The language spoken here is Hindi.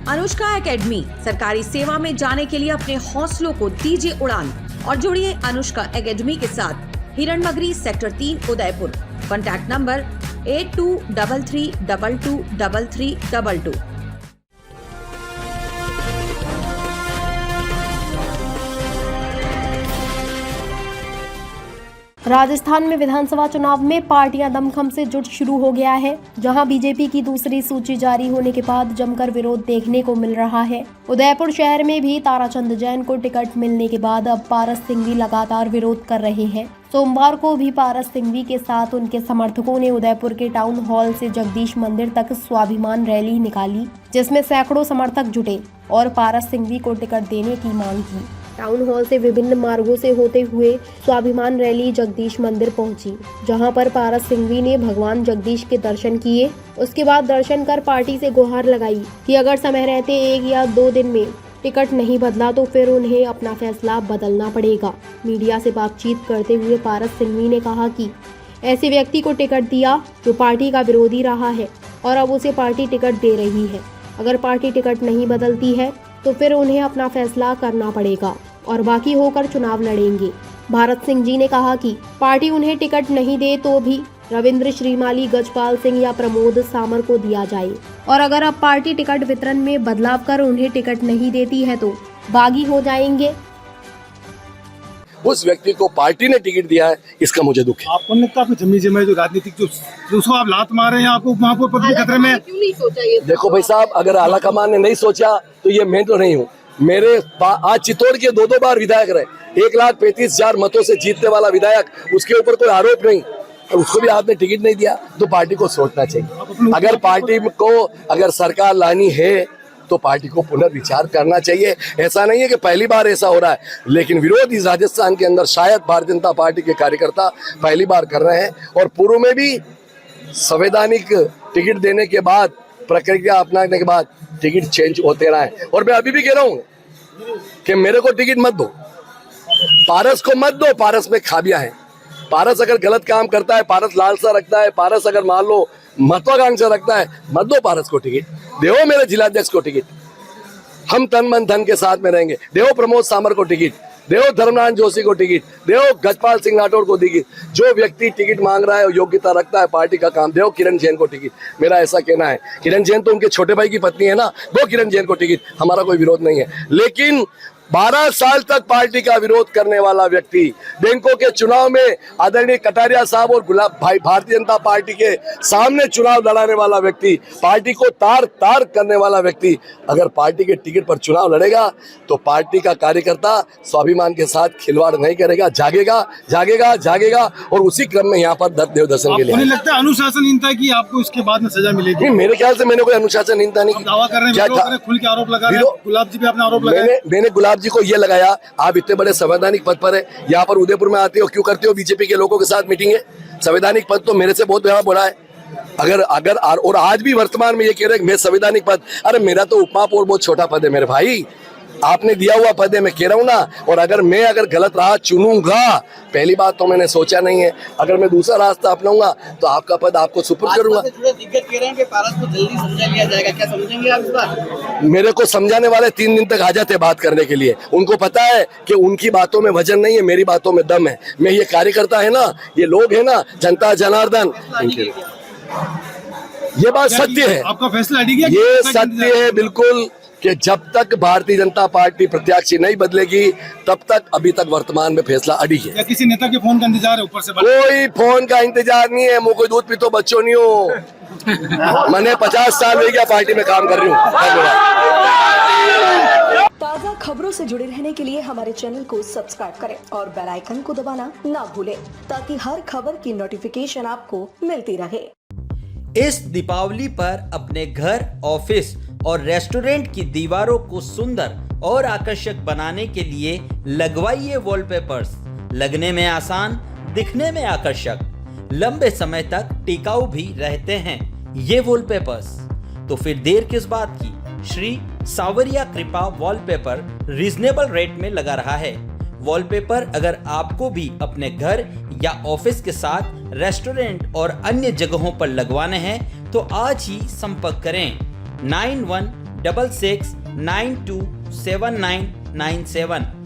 अनुष्का एकेडमी, सरकारी सेवा में जाने के लिए अपने हौसलों को दीजिए उड़ान और जुड़िए अनुष्का एकेडमी के साथ। Hiranmagri sector 3 Udaipur. Contact number 8233223322। Rajasthan में विधानसभा चुनाव में पार्टियां दमखम से जुट शुरू हो गया है, जहां बीजेपी की दूसरी सूची जारी होने के बाद जमकर विरोध देखने को मिल रहा है। उदयपुर शहर में भी ताराचंद जैन को टिकट मिलने के बाद अब पारस सिंघवी लगातार विरोध कर रहे हैं। सोमवार को भी पारस सिंघवी के साथ उनके समर्थकों ने उदयपुर के टाउन हॉल से जगदीश मंदिर तक स्वाभिमान रैली निकाली, जिसमें सैकड़ों समर्थक जुटे और पारस सिंघवी को टिकट देने की मांग की। टाउन हॉल से विभिन्न मार्गों से होते हुए स्वाभिमान रैली जगदीश मंदिर पहुंची, जहां पर पारस सिंघवी ने भगवान जगदीश के दर्शन किए। उसके बाद दर्शन कर पार्टी से गुहार लगाई कि अगर समय रहते 1 या 2 दिन में टिकट नहीं बदला तो फिर उन्हें अपना फैसला बदलना पड़ेगा। मीडिया से बातचीत करते हुए पारस सिंघवी ने कहा कि ऐसे व्यक्ति को टिकट दिया जो पार्टी का विरोधी रहा है और अब उसे पार्टी टिकट दे रही है। अगर पार्टी टिकट नहीं बदलती है तो फिर उन्हें अपना फैसला करना पड़ेगा और बाकी होकर चुनाव लड़ेंगे। भारत सिंह जी ने कहा कि पार्टी उन्हें टिकट नहीं दे तो भी रविंद्र श्रीमाली, गजपाल सिंह या प्रमोद सामर को दिया जाए और अगर अब पार्टी टिकट वितरण में बदलाव कर उन्हें टिकट नहीं देती है तो बागी हो जाएंगे। उस व्यक्ति को पार्टी ने टिकट दिया है, इसका मुझे दुख है। आपको लगता है जमी जमे जो राजनीतिक जो उसको आप लात मार रहे हैं, आपको वहाँ पर पद खतरे में? क्यों नहीं सोचा ये? देखो भाई साहब, अगर आला कमान ने नहीं सोचा तो ये मैं तो नहीं हूँ। मेरे आज चित्तौड़ के 2 बार विधायक रहे, 1,35,000 मतों से जीतने वाला विधायक, उसके ऊपर कोई आरोप नहीं और उसको भी आपने टिकट नहीं दिया तो पार्टी को सोचना चाहिए। अगर पार्टी को अगर सरकार लानी है तो पार्टी को पुनर्विचार करना चाहिए। ऐसा नहीं है कि पहली बार ऐसा हो रहा है, लेकिन विरोध इस राजस्थान के अंदर शायद भारतीय जनता पार्टी के कार्यकर्ता पहली बार कर रहे हैं और पूर्व में भी संवैधानिक टिकट देने के बाद, प्रक्रिया अपनाने के बाद टिकट चेंज होते रहे। और मैं अभी भी कह रहा हूँ कि मेरे को टिकट मत दो, पारस को मत दो। पारस में खामियां हैं। पारस अगर गलत काम करता है, पारस लालसा रखता है, पारस अगर मान लो महत्वाकांक्षा रखता है, मत दो पारस को टिकट। देवो मेरे जिलाध्यक्ष को टिकट, हम तन मन धन के साथ में रहेंगे। देवो प्रमोद सामर को टिकट, देवो धर्मनारायण जोशी को टिकट, देवो गजपाल सिंह राठौड़ को टिकट। जो व्यक्ति टिकट मांग रहा है और योग्यता रखता है पार्टी का काम, देवो किरण जैन को टिकट। मेरा ऐसा कहना है, किरण जैन तो उनके छोटे भाई की पत्नी है ना, दो किरण जैन को टिकट। हमारा कोई विरोध नहीं है, लेकिन 12 साल तक पार्टी का विरोध करने वाला व्यक्ति, बैंकों के चुनाव में आदरणीय कटारिया साहब और गुलाब भाई भारतीय जनता पार्टी के सामने चुनाव लड़ाने वाला व्यक्ति, पार्टी को तार तार करने वाला व्यक्ति अगर पार्टी के टिकट पर चुनाव लड़ेगा तो पार्टी का कार्यकर्ता स्वाभिमान के साथ खिलवाड़ नहीं करेगा, जागेगा जागेगा जागेगा और उसी क्रम में यहाँ पर देव दर्शन के लिए। मुझे लगता है अनुशासनहीनता की आपको इसके बाद में सजा मिलेगी। मेरे ख्याल से मैंने कोई अनुशासनहीनता नहीं दावा कर रहे हैं, खुल के आरोप लगा रहे हैं। गुलाब जी पे अपना आरोप लगाया। मैंने गुलाब जी को ये लगाया, आप इतने बड़े संवैधानिक पद पर है, यहाँ पर उदयपुर में आते हो, क्यों करते हो बीजेपी के लोगों के साथ मीटिंग है? संवैधानिक पद तो मेरे से बहुत बड़ा बोला है। अगर और आज भी वर्तमान में ये कह रहे हैं मैं संवैधानिक पद, अरे मेरा तो उपमहापौर बहुत छोटा पद है मेरे भाई, आपने दिया हुआ पद है, मैं कह रहा हूँ ना। और अगर मैं गलत राह चुनूंगा, पहली बात तो मैंने सोचा नहीं है, अगर मैं दूसरा रास्ता अपनाऊंगा तो आपका पद आपको सुपुर्द करूंगा। दिग्गज कह रहे हैं कि पारस को जल्दी समझा लिया जाएगा, क्या समझेंगे आप इस बार? मेरे को समझाने वाले 3 दिन तक आ जाते बात करने के लिए। उनको पता है कि उनकी बातों में वजन नहीं है, मेरी बातों में दम है। मैं ये कार्यकर्ता है ना, ये लोग है ना, जनता जनार्दन, ये बात सत्य है। आपका फैसला अड़ी गया? ये सत्य है बिल्कुल कि जब तक भारतीय जनता पार्टी प्रत्याशी नहीं बदलेगी तब तक अभी तक वर्तमान में फैसला अड़ी है। या किसी नेता के फोन का इंतजार है ऊपर से? कोई फोन का इंतजार नहीं है, मुझे कोई दूध पीतो बच्चों नहीं हो। मैंने 50 साल हो गया पार्टी में काम कर रही हूँ। ताज़ा खबरों से जुड़े रहने के लिए हमारे चैनल को सब्सक्राइब करें और बेल आइकन को दबाना ना भूलें ताकि हर खबर की नोटिफिकेशन आपको मिलती रहे। इस दीपावली पर अपने घर, ऑफिस और रेस्टोरेंट की दीवारों को सुंदर और आकर्षक बनाने के लिए लगवाइए वॉलपेपर्स। लगने में आसान, दिखने में आकर्षक, लंबे समय तक टिकाऊ भी रहते हैं ये वॉलपेपर्स। तो फिर देर किस बात की, श्री सावरिया कृपा वॉलपेपर रीजनेबल रेट में लगा रहा है। वॉलपेपर अगर आपको भी अपने घर या ऑफिस के साथ रेस्टोरेंट और अन्य जगहों पर लगवाने हैं तो आज ही संपर्क करें 91 6692799797।